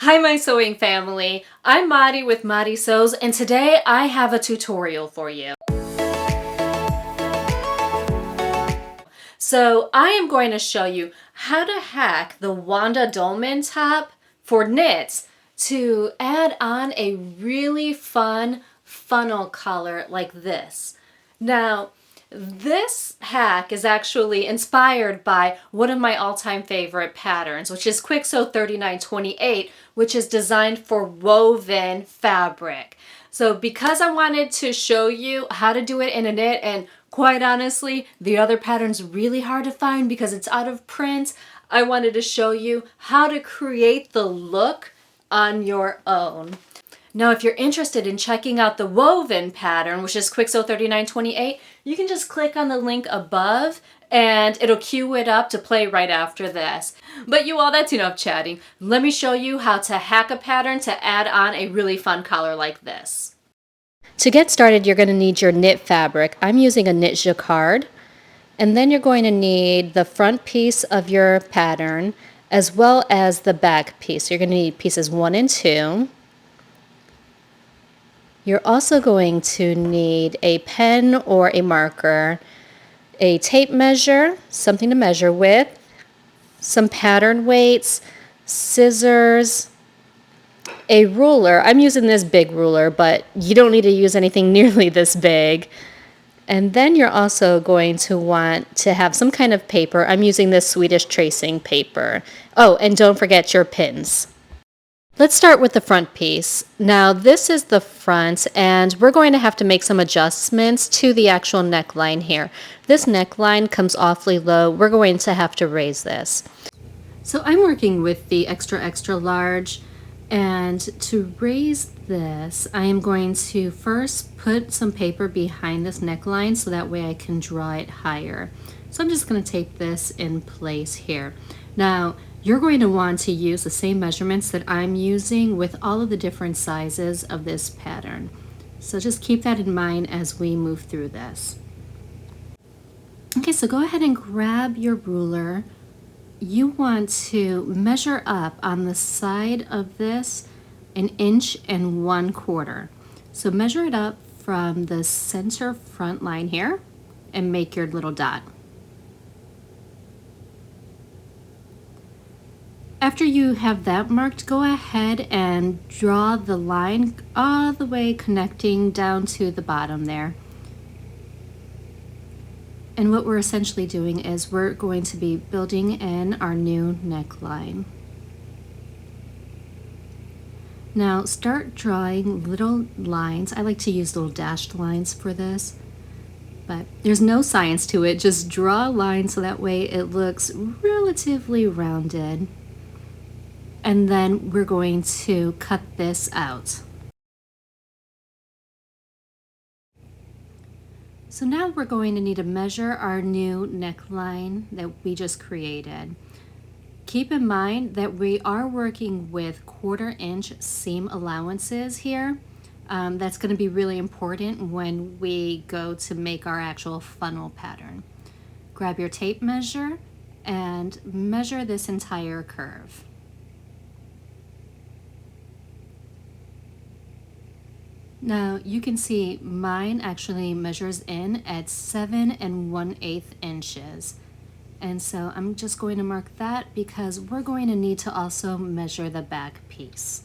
Hi my sewing family, I'm Madi with Madi Sews and today I have a tutorial for you. So I am going to show you how to hack the Wanda Dolman top for knits to add on a really fun funnel collar like this. Now, this hack is actually inspired by one of my all-time favorite patterns, which is Quick Sew 3928, which is designed for woven fabric. So because I wanted to show you how to do it in a knit, and quite honestly, the other pattern's really hard to find because it's out of print, I wanted to show you how to create the look on your own. Now, if you're interested in checking out the woven pattern, which is Quick Sew 3928, you can just click on the link above and it'll cue it up to play right after this. But you all, that's enough chatting. Let me show you how to hack a pattern to add on a really fun collar like this. To get started, you're going to need your knit fabric. I'm using a knit jacquard. And then you're going to need the front piece of your pattern as well as the back piece. You're going to need pieces 1 and 2. You're also going to need a pen or a marker, a tape measure, something to measure with, some pattern weights, scissors, a ruler. I'm using this big ruler, but you don't need to use anything nearly this big. And then you're also going to want to have some kind of paper. I'm using this Swedish tracing paper. Oh, and don't forget your pins. Let's start with the front piece. Now this is the front and we're going to have to make some adjustments to the actual neckline here. This neckline comes awfully low. We're going to have to raise this. So I'm working with the extra large, and to raise this I am going to first put some paper behind this neckline so that way I can draw it higher. So I'm just going to tape this in place here. Now you're going to want to use the same measurements that I'm using with all of the different sizes of this pattern. So just keep that in mind as we move through this. Okay, so go ahead and grab your ruler. You want to measure up on the side of this 1 1/4 inches. So measure it up from the center front line here and make your little dot. After you have that marked, go ahead and draw the line all the way connecting down to the bottom there. And what we're essentially doing is we're going to be building in our new neckline. Now start drawing little lines. I like to use little dashed lines for this, but there's no science to it. Just draw a line so that way it looks relatively rounded. And then we're going to cut this out. So now we're going to need to measure our new neckline that we just created. Keep in mind that we are working with 1/4 inch seam allowances here. That's going to be really important when we go to make our actual funnel pattern. Grab your tape measure and measure this entire curve. Now you can see mine actually measures in at 7 1/8 inches. And so I'm just going to mark that because we're going to need to also measure the back piece.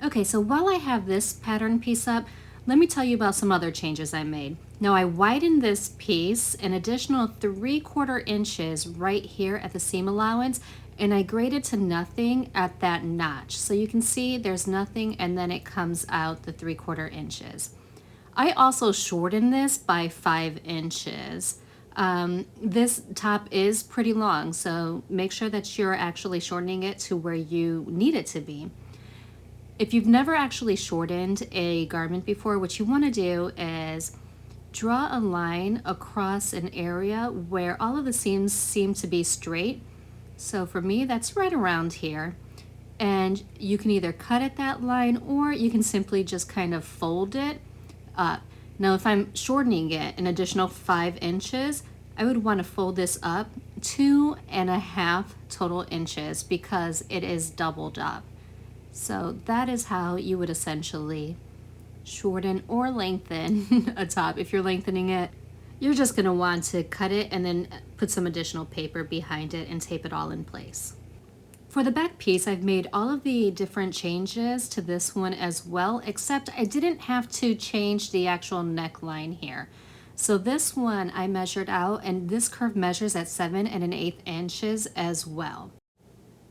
Okay, so while I have this pattern piece up, let me tell you about some other changes I made. Now I widened this piece an additional 3/4 inches right here at the seam allowance, and I graded to nothing at that notch. So you can see there's nothing and then it comes out the 3/4 inches. I also shortened this by 5 inches. This top is pretty long, so make sure that you're actually shortening it to where you need it to be. If you've never actually shortened a garment before, what you want to do is draw a line across an area where all of the seams seem to be straight. So for me, that's right around here. And you can either cut at that line or you can simply just kind of fold it up. Now, if I'm shortening it an additional 5 inches, I would want to fold this up 2 1/2 total inches because it is doubled up. So that is how you would essentially shorten or lengthen a top. If you're lengthening it, you're just going to want to cut it and then put some additional paper behind it and tape it all in place. For the back piece, I've made all of the different changes to this one as well, except I didn't have to change the actual neckline here. So this one I measured out, and this curve measures at 7 1/8 inches as well.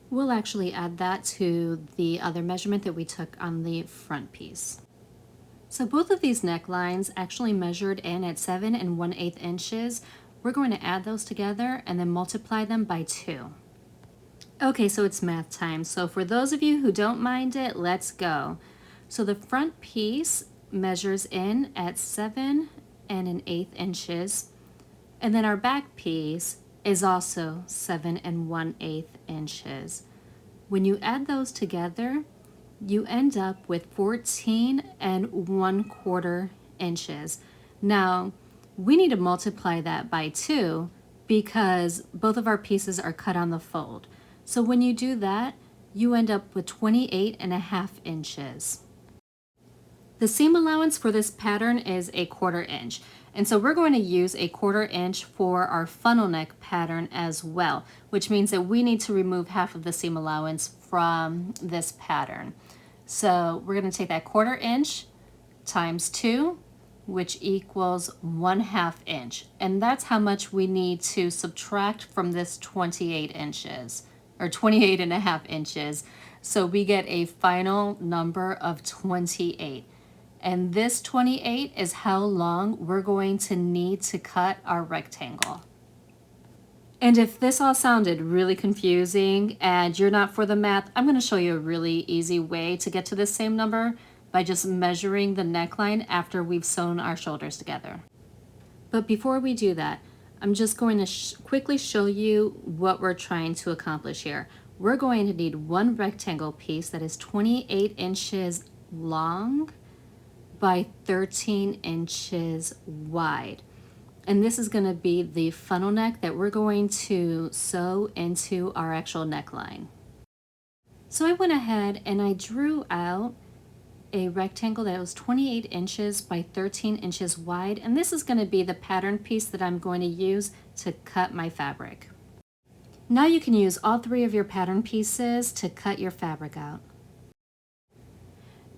We'll actually add that to the other measurement that we took on the front piece. So both of these necklines actually measured in at 7 1/8 inches. We're going to add those together and then multiply them by 2. Okay, so it's math time. So for those of you who don't mind it, let's go. So the front piece measures in at 7 1/8 inches, and then our back piece is also 7 1/8 inches. When you add those together, you end up with 14 1/4 inches. Now, we need to multiply that by 2 because both of our pieces are cut on the fold. So when you do that, you end up with 28.5 inches. The seam allowance for this pattern is a 1/4 inch. And so we're going to use a 1/4 inch for our funnel neck pattern as well, which means that we need to remove half of the seam allowance from this pattern. So we're going to take that 1/4 inch times 2, which equals 1/2 inch. And that's how much we need to subtract from this 28 inches, or 28.5 inches. So we get a final number of 28. And this 28 is how long we're going to need to cut our rectangle. And if this all sounded really confusing and you're not for the math, I'm going to show you a really easy way to get to this same number by just measuring the neckline after we've sewn our shoulders together. But before we do that, I'm just going to quickly show you what we're trying to accomplish here. We're going to need one rectangle piece that is 28 inches long by 13 inches wide. And this is going to be the funnel neck that we're going to sew into our actual neckline. So I went ahead and I drew out a rectangle that was 28 inches by 13 inches wide, and this is going to be the pattern piece that I'm going to use to cut my fabric. Now you can use all 3 of your pattern pieces to cut your fabric out.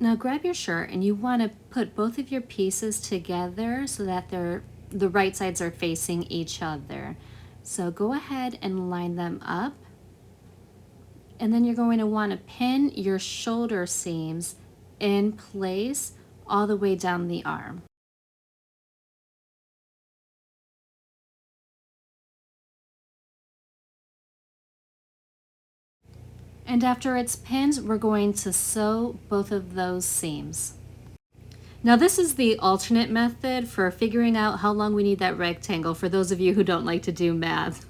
Now grab your shirt and you want to put both of your pieces together so that the right sides are facing each other. So go ahead and line them up, and then you're going to want to pin your shoulder seams in place all the way down the arm. And after it's pinned, we're going to sew both of those seams. Now this is the alternate method for figuring out how long we need that rectangle for those of you who don't like to do math.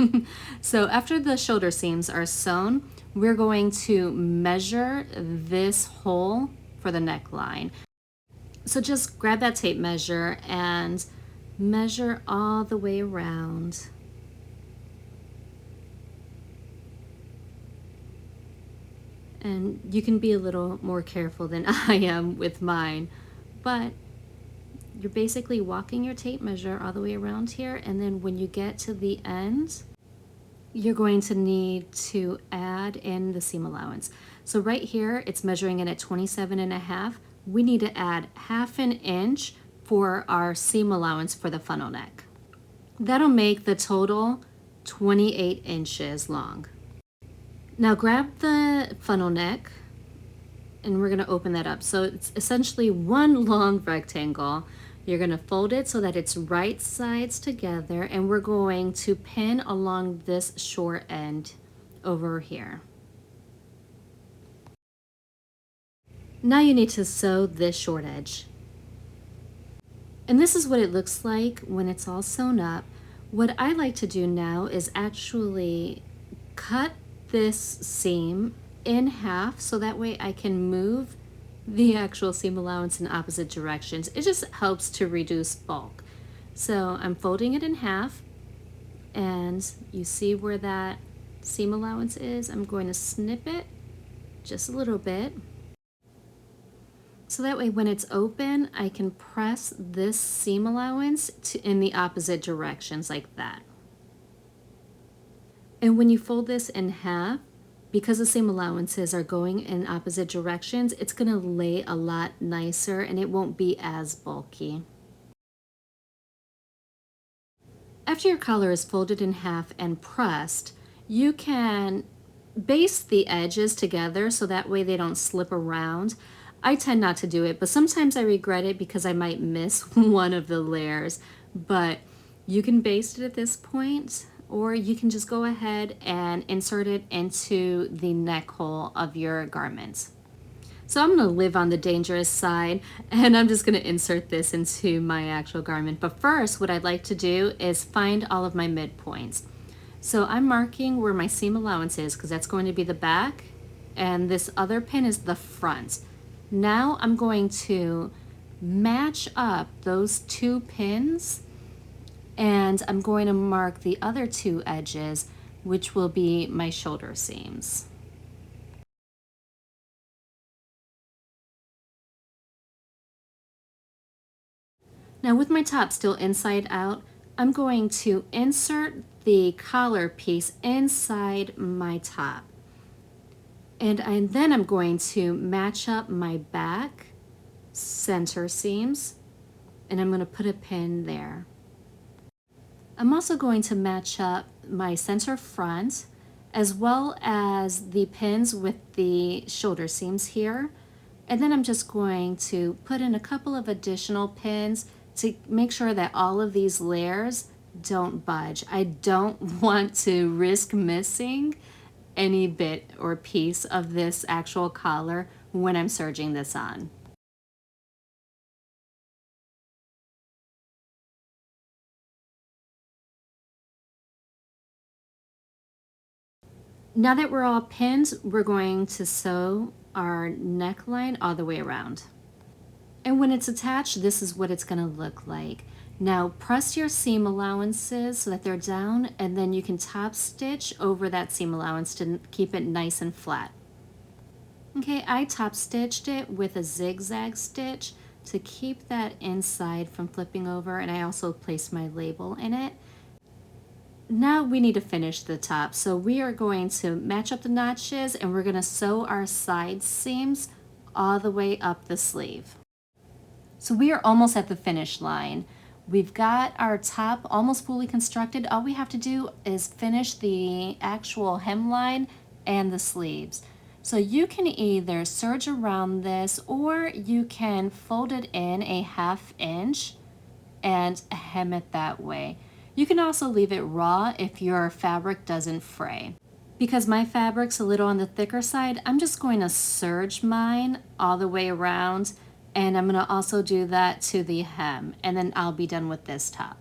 So after the shoulder seams are sewn, we're going to measure this hole for the neckline. So just grab that tape measure and measure all the way around. And you can be a little more careful than I am with mine, but you're basically walking your tape measure all the way around here, and then when you get to the end, you're going to need to add in the seam allowance. So right here, it's measuring in at 27.5. We need to add 1/2 inch for our seam allowance for the funnel neck. That'll make the total 28 inches long. Now grab the funnel neck and we're going to open that up. So it's essentially one long rectangle. You're going to fold it so that it's right sides together, and we're going to pin along this short end over here. Now you need to sew this short edge. And this is what it looks like when it's all sewn up. What I like to do now is actually cut this seam in half so that way I can move the actual seam allowance in opposite directions. It just helps to reduce bulk. So I'm folding it in half, and you see where that seam allowance is. I'm going to snip it just a little bit, So that way when it's open, I can press this seam allowance in the opposite directions like that. And when you fold this in half, because the seam allowances are going in opposite directions, it's going to lay a lot nicer and it won't be as bulky. After your collar is folded in half and pressed, you can baste the edges together so that way they don't slip around. I tend not to do it, but sometimes I regret it because I might miss one of the layers. But you can baste it at this point, or you can just go ahead and insert it into the neck hole of your garment. So I'm going to live on the dangerous side, and I'm just going to insert this into my actual garment. But first, what I'd like to do is find all of my midpoints. So I'm marking where my seam allowance is because that's going to be the back, and this other pin is the front. Now I'm going to match up those two pins, and I'm going to mark the other two edges, which will be my shoulder seams. Now with my top still inside out, I'm going to insert the collar piece inside my top. And then I'm going to match up my back center seams, and I'm going to put a pin there. I'm also going to match up my center front as well as the pins with the shoulder seams here. And then I'm just going to put in a couple of additional pins to make sure that all of these layers don't budge. I don't want to risk missing any bit or piece of this actual collar when I'm serging this on. Now that we're all pinned, we're going to sew our neckline all the way around. And when it's attached, this is what it's going to look like. Now press your seam allowances so that they're down, and then you can top stitch over that seam allowance to keep it nice and flat. Okay, I top stitched it with a zigzag stitch to keep that inside from flipping over, and I also placed my label in it. Now we need to finish the top, so we are going to match up the notches and we're going to sew our side seams all the way up the sleeve. So we are almost at the finish line. We've got our top almost fully constructed. All we have to do is finish the actual hemline and the sleeves. So you can either serge around this, or you can fold it in a 1/2 inch and hem it that way. You can also leave it raw if your fabric doesn't fray. Because my fabric's a little on the thicker side, I'm just going to serge mine all the way around, and I'm going to also do that to the hem, and then I'll be done with this top.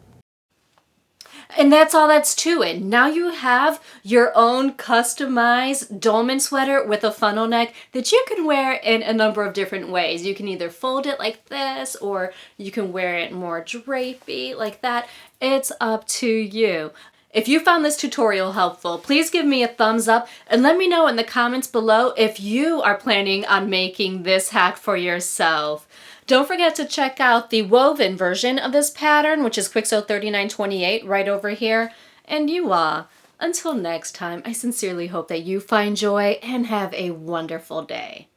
And that's all that's to it. Now you have your own customized dolman sweater with a funnel neck that you can wear in a number of different ways. You can either fold it like this, or you can wear it more drapey like that. It's up to you. If you found this tutorial helpful, please give me a thumbs up and let me know in the comments below if you are planning on making this hack for yourself. Don't forget to check out the woven version of this pattern, which is Quick Sew 3928 right over here. And you all, until next time, I sincerely hope that you find joy and have a wonderful day.